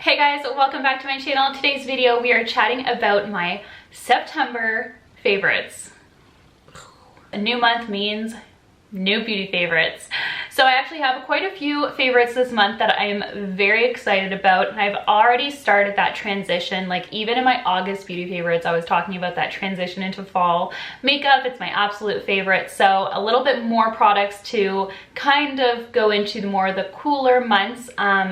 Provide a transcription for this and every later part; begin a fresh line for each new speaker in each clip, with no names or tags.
Hey guys, welcome back to my channel. In today's video, we are chatting about my September favorites. A new month means new beauty favorites. So I actually have quite a few favorites this month that I'm very excited about, and I've already started that transition. Like even in my August beauty favorites, I was talking about that transition into fall makeup. It's my absolute favorite. So a little bit more products to kind of go into the cooler months,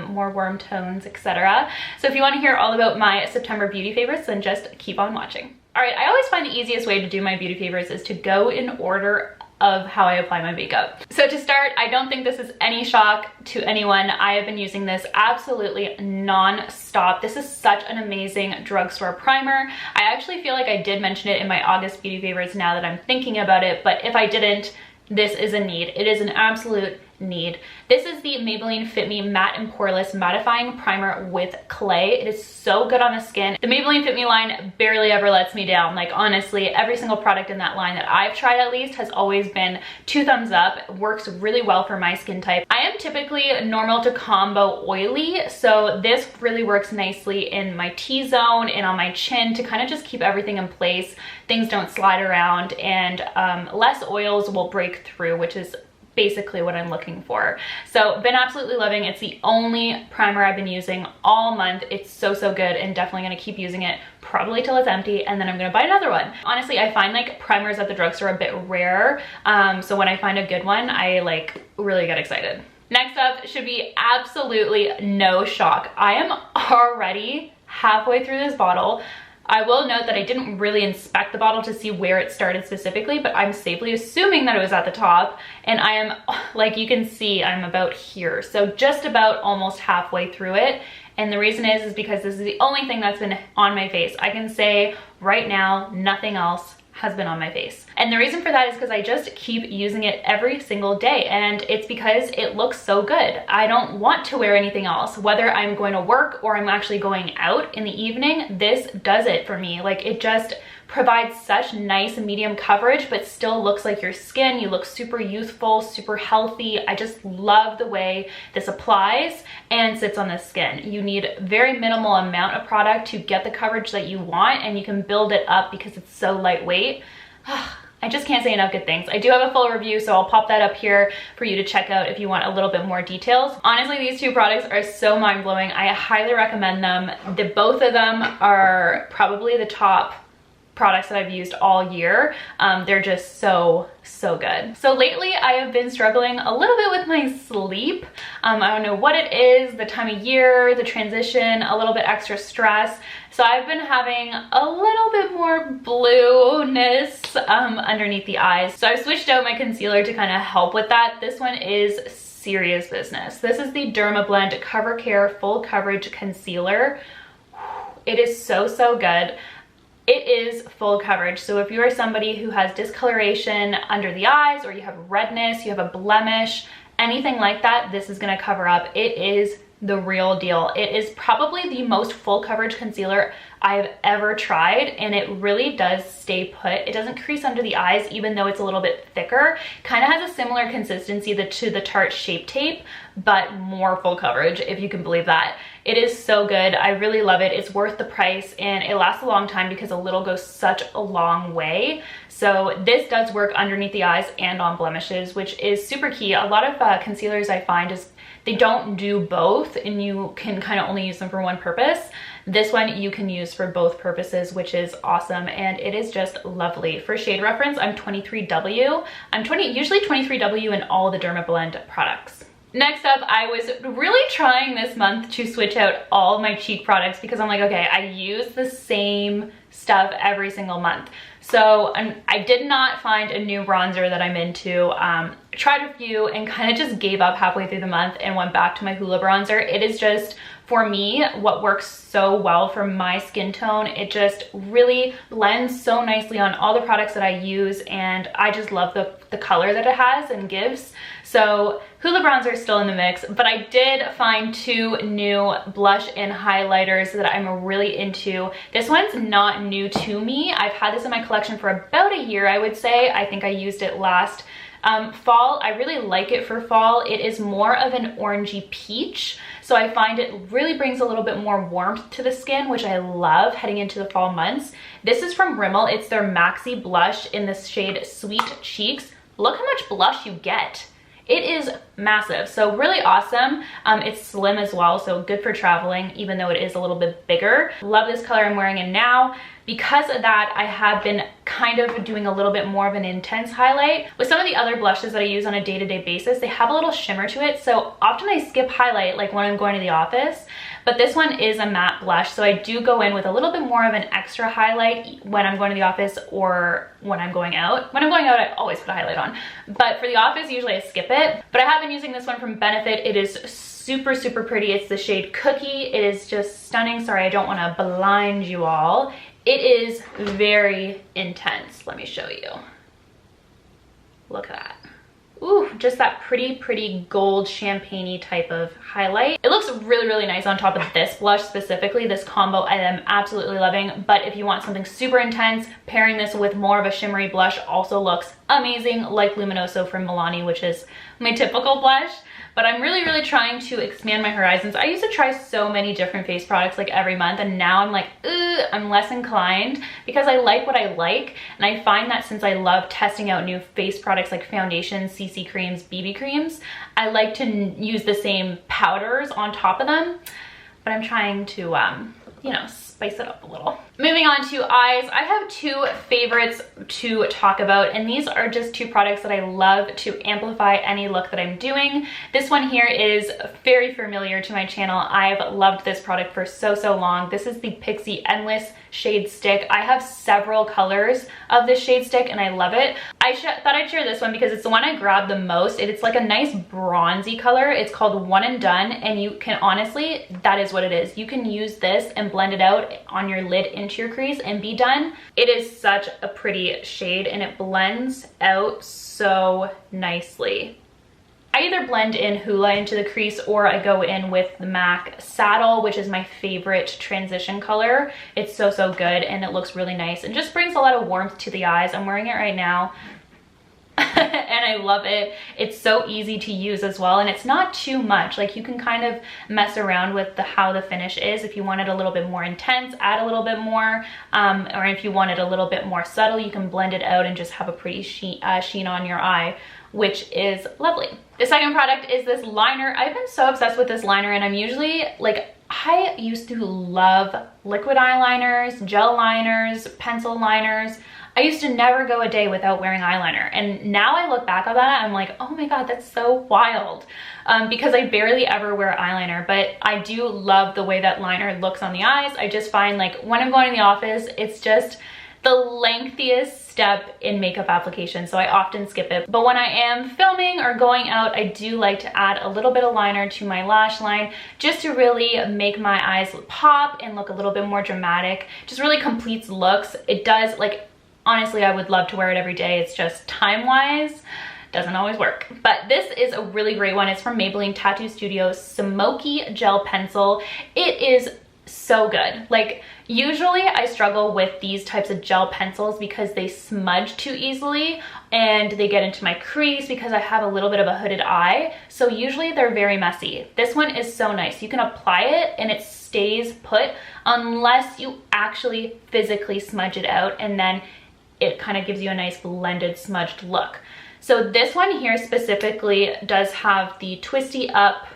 more warm tones, etc. So if you want to hear all about my September beauty favorites, then just keep on watching. All right, I always find the easiest way to do my beauty favorites is to go in order of how I apply my makeup. So to start, I don't think this is any shock to anyone. I have been using this absolutely non-stop. This is such an amazing drugstore primer. I actually feel like I did mention it in my August beauty favorites now that I'm thinking about it, but if I didn't, this is a need. It is an absolute need. This is the Maybelline Fit Me Matte and Poreless Mattifying Primer with Clay. It is so good on the skin. The Maybelline Fit Me line barely ever lets me down. Like honestly, every single product in that line that I've tried at least has always been 2 thumbs up. It works really well for my skin type. I am typically normal to combo oily, so this really works nicely in my T-zone and on my chin to kind of just keep everything in place. Things don't slide around, and less oils will break through, which is basically what I'm looking for. So been absolutely loving. It's the only primer I've been using all month. It's so good, and definitely gonna keep using it probably till it's empty, and then I'm gonna buy another one. Honestly, I find like primers at the drugstore a bit rare, so when I find a good one, I like really get excited. Next up should be absolutely no shock. I am already halfway through this bottle. I will note that I didn't really inspect the bottle to see where it started specifically, but I'm safely assuming that it was at the top, and I am, like you can see, I'm about here. So just about almost halfway through it. And the reason is because this is the only thing that's been on my face. I can say right now, nothing else has been on my face. And the reason for that is because I just keep using it every single day, and it's because it looks so good. I don't want to wear anything else. Whether I'm going to work or I'm actually going out in the evening, this does it for me. Like it just provides such nice medium coverage, but still looks like your skin. You look super youthful, super healthy. I just love the way this applies and sits on the skin. You need very minimal amount of product to get the coverage that you want, and you can build it up because it's so lightweight. I just can't say enough good things. I do have a full review, so I'll pop that up here for you to check out if you want a little bit more details. Honestly, these 2 products are so mind-blowing. I highly recommend them. Both of them are probably the top products that I've used all year. They're just so good. So lately I have been struggling a little bit with my sleep. I don't know what it is, the time of year, the transition, a little bit extra stress. So I've been having a little bit more blueness underneath the eyes. So I've switched out my concealer to kind of help with that. This one is serious business. This is the Dermablend Cover Care Full Coverage Concealer. It is so good. It is full coverage. So if you are somebody who has discoloration under the eyes, or you have redness, you have a blemish, anything like that, this is gonna cover up. It is the real deal. It is probably the most full coverage concealer I've ever tried, and it really does stay put. It doesn't crease under the eyes, even though it's a little bit thicker. Kind of has a similar consistency to the Tarte Shape Tape, but more full coverage, if you can believe that. It is so good. I really love it. It's worth the price, and it lasts a long time because a little goes such a long way. So this does work underneath the eyes and on blemishes, which is super key. A lot of concealers I find is they don't do both, and you can kind of only use them for one purpose. This one you can use for both purposes, which is awesome, and it is just lovely. For shade reference, I'm 23W. I'm usually 23W in all the Dermablend products. Next up, I was really trying this month to switch out all of my cheek products because I'm like, okay, I use the same stuff every single month. So I did not find a new bronzer that I'm into. Tried a few and kind of just gave up halfway through the month and went back to my Hoola bronzer. It is just, for me, what works so well for my skin tone. It just really blends so nicely on all the products that I use, and I just love the color that it has and gives. So Hoola bronzer is still in the mix, but I did find 2 new blush and highlighters that I'm really into. This one's not new to me. I've had this in my collection for about a year, I would say. I think I used it last Fall, I really like it for fall. It is more of an orangey peach, so I find it really brings a little bit more warmth to the skin, which I love heading into the fall months. This is from Rimmel. It's their Maxi blush in the shade Sweet Cheeks. Look how much blush you get. It is massive, so really awesome. It's slim as well, so good for traveling, even though it is a little bit bigger. Love this color I'm wearing it now. Because of that, I have been kind of doing a little bit more of an intense highlight. With some of the other blushes that I use on a day-to-day basis, they have a little shimmer to it, so often I skip highlight, like when I'm going to the office. But this one is a matte blush, so I do go in with a little bit more of an extra highlight when I'm going to the office or when I'm going out. When I'm going out, I always put a highlight on. But for the office, usually I skip it. But I have been using this one from Benefit. It is super, super pretty. It's the shade Cookie. It is just stunning. Sorry, I don't want to blind you all. It is very intense. Let me show you. Look at that. Ooh, just that pretty gold champagne-y type of highlight. It looks really, really nice on top of this blush specifically. This combo I am absolutely loving, but if you want something super intense, pairing this with more of a shimmery blush also looks amazing, like Luminoso from Milani, which is my typical blush. But I'm really, really trying to expand my horizons. I used to try so many different face products like every month, and now I'm like, I'm less inclined because I like what I like. And I find that since I love testing out new face products like foundations, CC creams, BB creams, I like to use the same powders on top of them. But I'm trying to, you know, spice it up a little. Moving on to eyes, I have two favorites to talk about, and these are just two products that I love to amplify any look that I'm doing. This one here is very familiar to my channel. I've loved this product for so long. This is the Pixi Endless Shade Stick. I have several colors of this shade stick and I love it. I thought I'd share this one because it's the one I grabbed the most. It's like a nice bronzy color. It's called One and Done, and you can honestly, that is what it is. You can use this and blend it out on your lid into your crease and be done. It is such a pretty shade and it blends out so nicely. I either blend in Hoola into the crease or I go in with the MAC Saddle, which is my favorite transition color. It's so good and it looks really nice and just brings a lot of warmth to the eyes. I'm wearing it right now and I love it. It's so easy to use as well, and it's not too much. Like, you can kind of mess around with how the finish is. If you want it a little bit more intense, add a little bit more, or if you want it a little bit more subtle, you can blend it out and just have a pretty sheen on your eye, which is lovely. The second product is this liner. I've been so obsessed with this liner, and I'm usually like, I used to love liquid eyeliners, gel liners, pencil liners. I used to never go a day without wearing eyeliner, and now I look back on that, I'm like, oh my god, that's so wild, because I barely ever wear eyeliner, but I do love the way that liner looks on the eyes. I just find, like, when I'm going to the office, it's just the lengthiest step in makeup application, so I often skip it. But when I am filming or going out, I do like to add a little bit of liner to my lash line just to really make my eyes pop and look a little bit more dramatic. Just really completes looks. It does, like, honestly, I would love to wear it every day. It's just time-wise, doesn't always work. But this is a really great one. It's from Maybelline Tattoo Studio Smokey Gel Pencil. It is so good. Like, usually I struggle with these types of gel pencils because they smudge too easily and they get into my crease because I have a little bit of a hooded eye. So usually they're very messy. This one is so nice. You can apply it and it stays put unless you actually physically smudge it out, and then it kind of gives you a nice blended smudged look. So this one here specifically does have the twisty up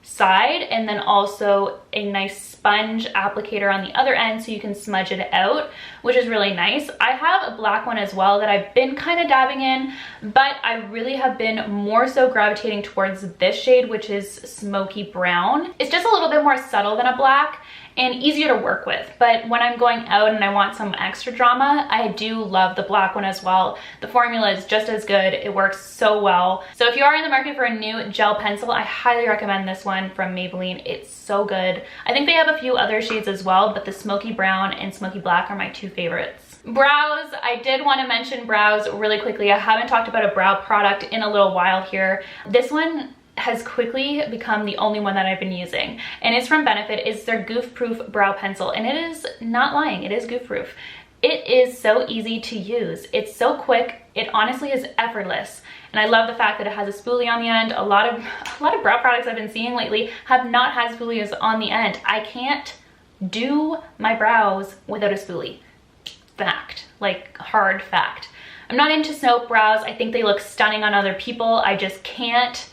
side and then also a nice sponge applicator on the other end so you can smudge it out, which is really nice. I have a black one as well that I've been kind of dabbing in, but I really have been more so gravitating towards this shade, which is Smoky Brown. It's just a little bit more subtle than a black and easier to work with. But when I'm going out and I want some extra drama, I do love the black one as well. The formula is just as good. It works so well. So if you are in the market for a new gel pencil, I highly recommend this one from Maybelline. It's so good. I think they have a few other shades as well, but the Smoky Brown and Smoky Black are my two favorites. Brows, I did want to mention brows really quickly. I haven't talked about a brow product in a little while here. This one has quickly become the only one that I've been using, and it's from Benefit. It's their Goof Proof Brow Pencil, and it is not lying, it is goof proof. It is so easy to use. It's so quick. It honestly is effortless. And I love the fact that it has a spoolie on the end. A lot of brow products I've been seeing lately have not had spoolies on the end. I can't do my brows without a spoolie. Fact, like hard fact. I'm not into soap brows. I think they look stunning on other people. I just can't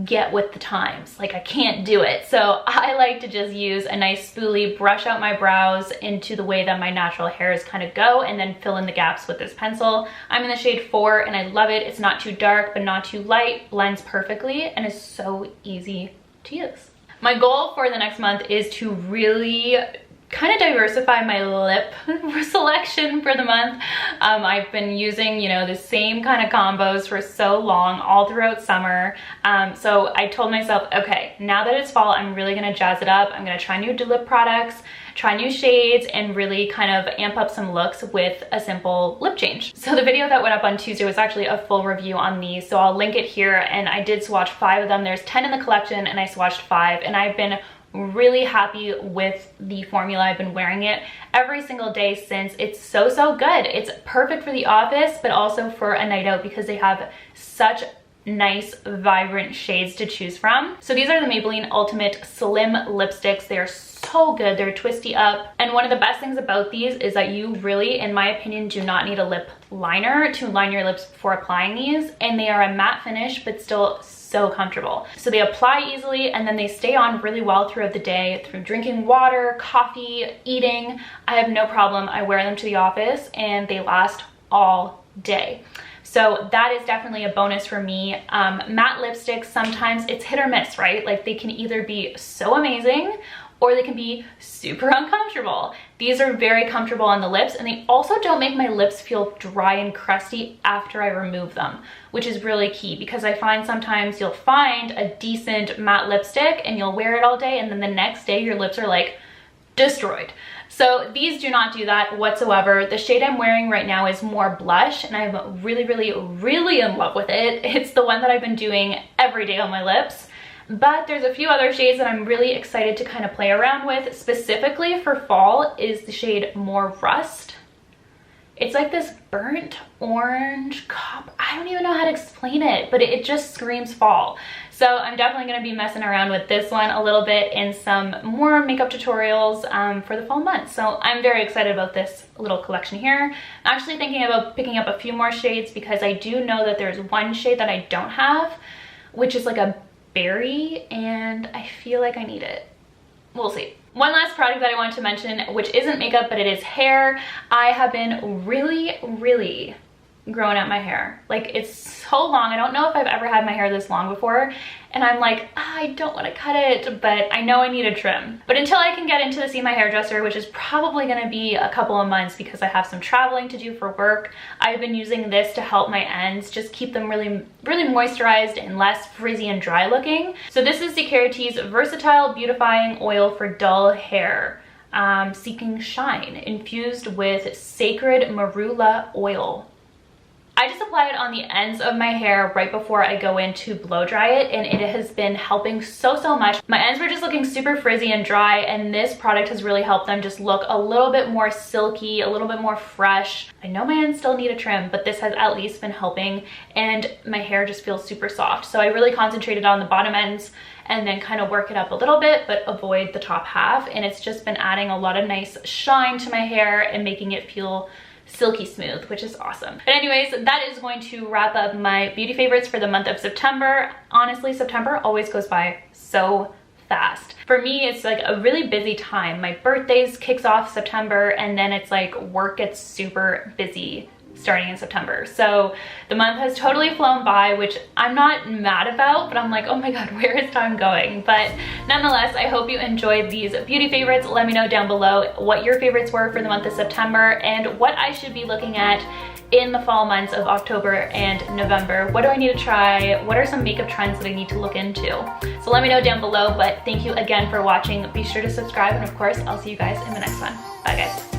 get with the times. Like I can't do it. So I like to just use a nice spoolie, brush out my brows into the way that my natural hairs kind of go, and then fill in the gaps with this pencil. I'm in the shade 4 and I love it. It's not too dark but not too light, blends perfectly, and is so easy to use. My goal for the next month is to really kind of diversify my lip selection for the month. I've been using, you know, the same kind of combos for so long, all throughout summer. So I told myself, okay, now that it's fall, I'm really gonna jazz it up. I'm gonna try new lip products, try new shades, and really kind of amp up some looks with a simple lip change. So the video that went up on Tuesday was actually a full review on these, so I'll link it here. And I did swatch 5 of them. There's 10 in the collection and I swatched 5, and I've been really happy with the formula. I've been wearing it every single day since. It's so good. It's perfect for the office, but also for a night out because they have such nice vibrant shades to choose from. So these are the Maybelline Ultimate Slim Lipsticks. They are so good. They're twisty up, and one of the best things about these is that you really, in my opinion, do not need a lip liner to line your lips before applying these, and they are a matte finish but still so comfortable. So they apply easily, and then they stay on really well throughout the day through drinking water, coffee, eating. I have no problem. I wear them to the office and they last all day. So that is definitely a bonus for me. Matte lipsticks, sometimes it's hit or miss, right? Like they can either be so amazing or they can be super uncomfortable. These are very comfortable on the lips, and they also don't make my lips feel dry and crusty after I remove them, which is really key, because I find sometimes you'll find a decent matte lipstick and you'll wear it all day, and then the next day your lips are like destroyed. So these do not do that whatsoever. The shade I'm wearing right now is more blush, and I'm really in love with it. It's the one that I've been doing every day on my lips. But there's a few other shades that I'm really excited to kind of play around with. Specifically for fall is the shade More Rust. It's like this burnt orange cop. I don't even know how to explain it, but it just screams fall. So I'm definitely going to be messing around with this one a little bit in some more makeup tutorials for the fall months. So I'm very excited about this little collection here. I'm actually thinking about picking up a few more shades because I do know that there's one shade that I don't have, which is like a berry, and I feel like I need it. We'll see. One last product that I wanted to mention, which isn't makeup, but it is hair. I have been really growing out my hair. Like, it's so long. I don't know if I've ever had my hair this long before, and I'm like, I don't want to cut it, but I know I need a trim. But until I can get into the see my hairdresser, which is probably going to be a couple of months because I have some traveling to do for work, I've been using this to help my ends just keep them really moisturized and less frizzy and dry looking. So this is Security's Versatile Beautifying Oil for Dull Hair, Seeking Shine, infused with Sacred Marula Oil. I just apply it on the ends of my hair right before I go in to blow dry it, and it has been helping so much. My ends were just looking super frizzy and dry, and this product has really helped them just look a little bit more silky, a little bit more fresh. I know my ends still need a trim, but this has at least been helping, and my hair just feels super soft. So I really concentrated on the bottom ends and then kind of work it up a little bit, but avoid the top half, and it's just been adding a lot of nice shine to my hair and making it feel silky smooth, which is awesome. But anyways, that is going to wrap up my beauty favorites for the month of September. Honestly, September always goes by so fast. For me, it's like a really busy time. My birthdays kicks off September, and then it's like work gets super busy starting in September. So the month has totally flown by, which I'm not mad about, but I'm like, oh my god, where is time going? But nonetheless, I hope you enjoyed these beauty favorites. Let me know down below what your favorites were for the month of September and what I should be looking at in the fall months of October and November. What do I need to try? What are some makeup trends that I need to look into? So let me know down below, but thank you again for watching. Be sure to subscribe, and of course, I'll see you guys in the next one. Bye guys.